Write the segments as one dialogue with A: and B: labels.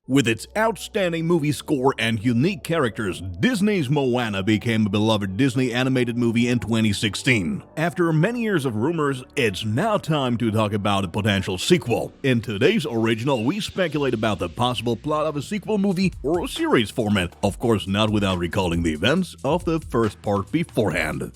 A: With its outstanding movie score and unique characters, Disney's Moana became a beloved Disney animated movie in 2016. After many years of rumors, it's now time to talk about a potential sequel. In today's original, we speculate about the possible plot of a sequel movie or a series format, of course not without recalling the events of the first part beforehand.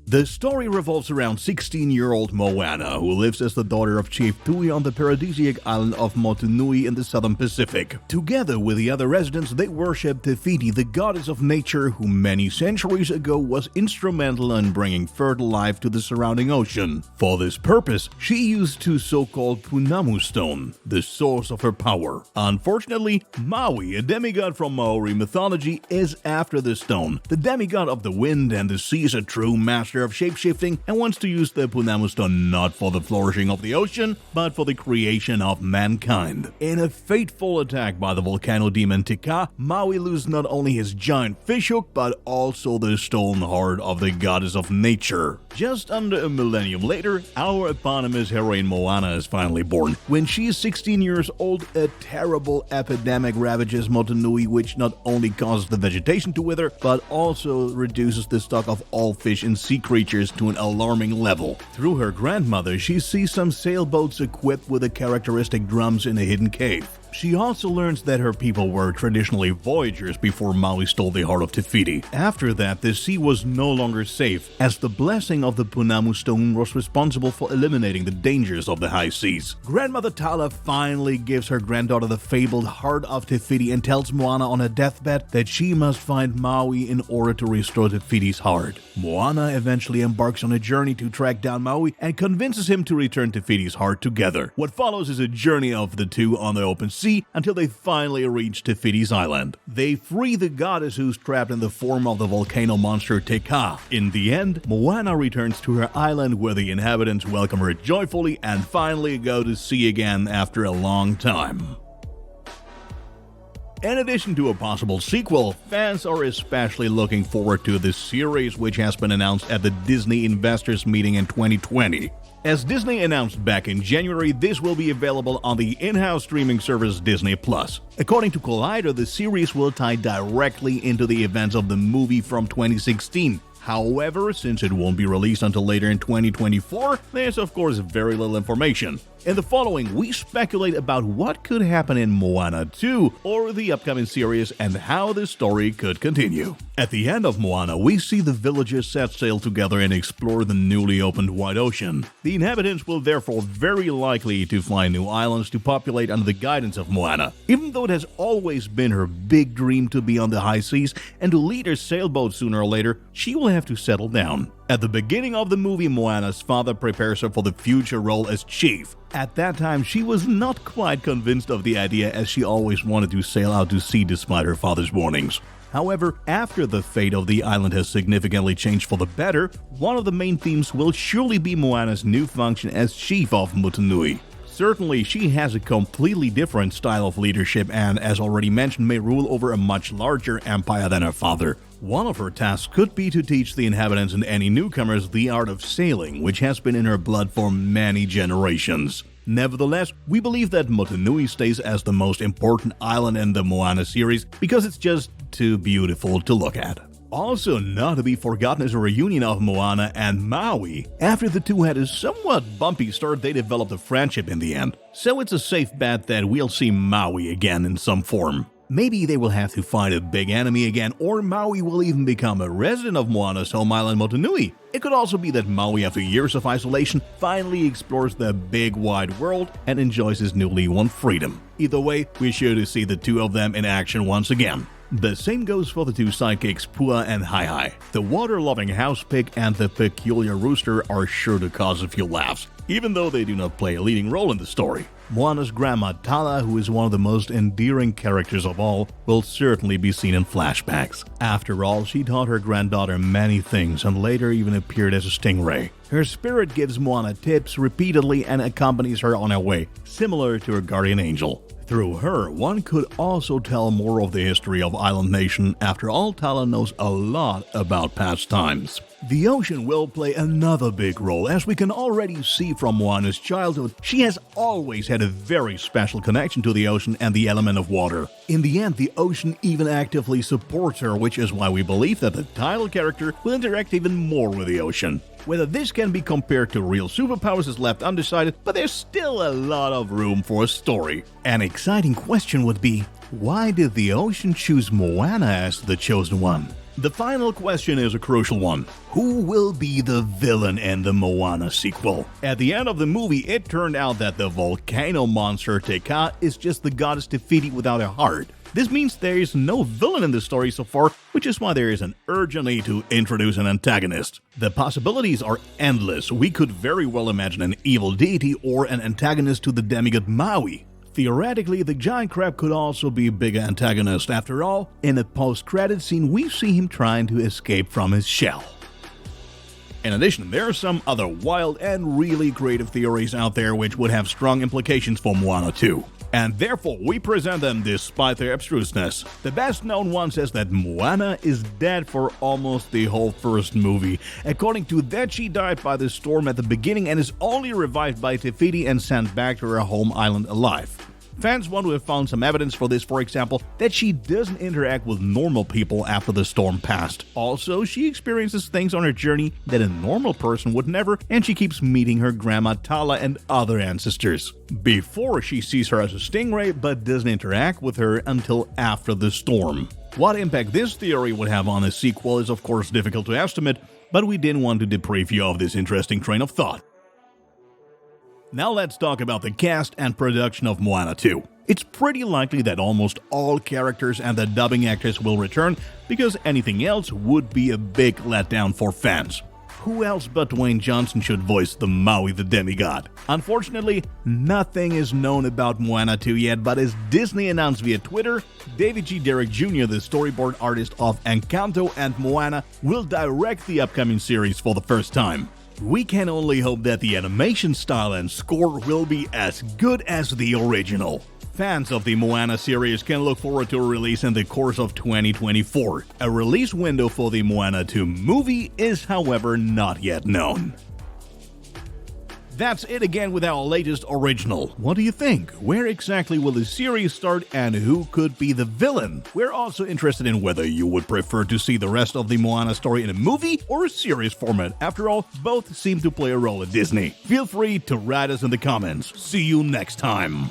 A: The story revolves around 16-year-old Moana, who lives as the daughter of Chief Tui on the paradisiac island of Motunui in the southern Pacific. Together with the other residents, they worship Te Fiti, the goddess of nature, who many centuries ago was instrumental in bringing fertile life to the surrounding ocean. For this purpose, she used two so-called Punamu stone, the source of her power. Unfortunately, Maui, a demigod from Maori mythology, is after the stone. The demigod of the wind and the sea is a true master of shapeshifting and wants to use the Punamu stone not for the flourishing of the ocean, but for the creation of mankind. In a fateful attack by the volcano demon Tika, Maui loses not only his giant fishhook, but also the stolen heart of the goddess of nature. Just under a millennium later, our eponymous heroine Moana is finally born. When she is 16 years old, a terrible epidemic ravages Motunui, which not only causes the vegetation to wither, but also reduces the stock of all fish and sea creatures to an alarming level. Through her grandmother, she sees some sailboats equipped with the characteristic drums in a hidden cave. She also learns that her people were traditionally voyagers before Maui stole the heart of Te Fiti. After that, the sea was no longer safe, as the blessing of the Punamu stone was responsible for eliminating the dangers of the high seas. Grandmother Tala finally gives her granddaughter the fabled heart of Te Fiti and tells Moana on her deathbed that she must find Maui in order to restore Te Fiti's heart. Moana eventually embarks on a journey to track down Maui and convinces him to return Te Fiti's heart together. What follows is a journey of the two on the open sea until they finally reach Te Fiti's island. They free the goddess who's trapped in the form of the volcano monster Teka. In the end, Moana returns to her island where the inhabitants welcome her joyfully and finally go to sea again after a long time. In addition to a possible sequel, fans are especially looking forward to this series, which has been announced at the Disney Investors Meeting in 2020. As Disney announced back in January, this will be available on the in-house streaming service Disney+. According to Collider, the series will tie directly into the events of the movie from 2016. However, since it won't be released until later in 2024, there's of course very little information. In the following, we speculate about what could happen in Moana 2 or the upcoming series and how the story could continue. At the end of Moana, we see the villagers set sail together and explore the newly opened wide ocean. The inhabitants will therefore very likely to find new islands to populate under the guidance of Moana. Even though it has always been her big dream to be on the high seas and to lead her sailboat sooner or later, she will have to settle down. At the beginning of the movie, Moana's father prepares her for the future role as chief. At that time, she was not quite convinced of the idea, as she always wanted to sail out to sea despite her father's warnings. However, after the fate of the island has significantly changed for the better, one of the main themes will surely be Moana's new function as chief of Motunui. Certainly, she has a completely different style of leadership and, as already mentioned, may rule over a much larger empire than her father. One of her tasks could be to teach the inhabitants and any newcomers the art of sailing, which has been in her blood for many generations. Nevertheless, we believe that Motunui stays as the most important island in the Moana series because it's just too beautiful to look at. Also not to be forgotten is a reunion of Moana and Maui. After the two had a somewhat bumpy start, they developed a friendship in the end. So it's a safe bet that we'll see Maui again in some form. Maybe they will have to fight a big enemy again, or Maui will even become a resident of Moana's home island Motunui. It could also be that Maui, after years of isolation, finally explores the big wide world and enjoys his newly won freedom. Either way, we're sure to see the two of them in action once again. The same goes for the two sidekicks Pua and Hai. The water-loving house pig and the peculiar rooster are sure to cause a few laughs, even though they do not play a leading role in the story. Moana's grandma Tala, who is one of the most endearing characters of all, will certainly be seen in flashbacks. After all, she taught her granddaughter many things and later even appeared as a stingray. Her spirit gives Moana tips repeatedly and accompanies her on her way, similar to her guardian angel. Through her, one could also tell more of the history of Island Nation. After all, Tala knows a lot about past times. The ocean will play another big role, as we can already see from Moana's childhood. She has always had a very special connection to the ocean and the element of water. In the end, the ocean even actively supports her, which is why we believe that the title character will interact even more with the ocean. Whether this can be compared to real superpowers is left undecided, but there's still a lot of room for a story. An exciting question would be, why did the ocean choose Moana as the chosen one? The final question is a crucial one. Who will be the villain in the Moana sequel? At the end of the movie, it turned out that the volcano monster Te Kā is just the goddess Te Fiti without a heart. This means there is no villain in the story so far, which is why there is an urgent need to introduce an antagonist. The possibilities are endless. We could very well imagine an evil deity or an antagonist to the demigod Maui. Theoretically, the giant crab could also be a big antagonist. After all, in a post-credit scene, we see him trying to escape from his shell. In addition, there are some other wild and really creative theories out there which would have strong implications for Moana 2. And therefore, we present them despite their abstruseness. The best known one says that Moana is dead for almost the whole first movie. According to that, she died by the storm at the beginning and is only revived by Te Fiti and sent back to her home island alive. Fans want to have found some evidence for this, for example, that she doesn't interact with normal people after the storm passed. Also, she experiences things on her journey that a normal person would never, and she keeps meeting her grandma Tala and other ancestors. Before, she sees her as a stingray, but doesn't interact with her until after the storm. What impact this theory would have on the sequel is of course difficult to estimate, but we didn't want to deprive you of this interesting train of thought. Now let's talk about the cast and production of Moana 2. It's pretty likely that almost all characters and the dubbing actress will return, because anything else would be a big letdown for fans. Who else but Dwayne Johnson should voice the Maui the demigod? Unfortunately, nothing is known about Moana 2 yet, but as Disney announced via Twitter, David G. Derrick Jr., the storyboard artist of Encanto and Moana, will direct the upcoming series for the first time. We can only hope that the animation style and score will be as good as the original. Fans of the Moana series can look forward to a release in the course of 2024. A release window for the Moana 2 movie is, however, not yet known. That's it again with our latest original. What do you think? Where exactly will the series start and who could be the villain? We're also interested in whether you would prefer to see the rest of the Moana story in a movie or a series format. After all, both seem to play a role at Disney. Feel free to write us in the comments. See you next time.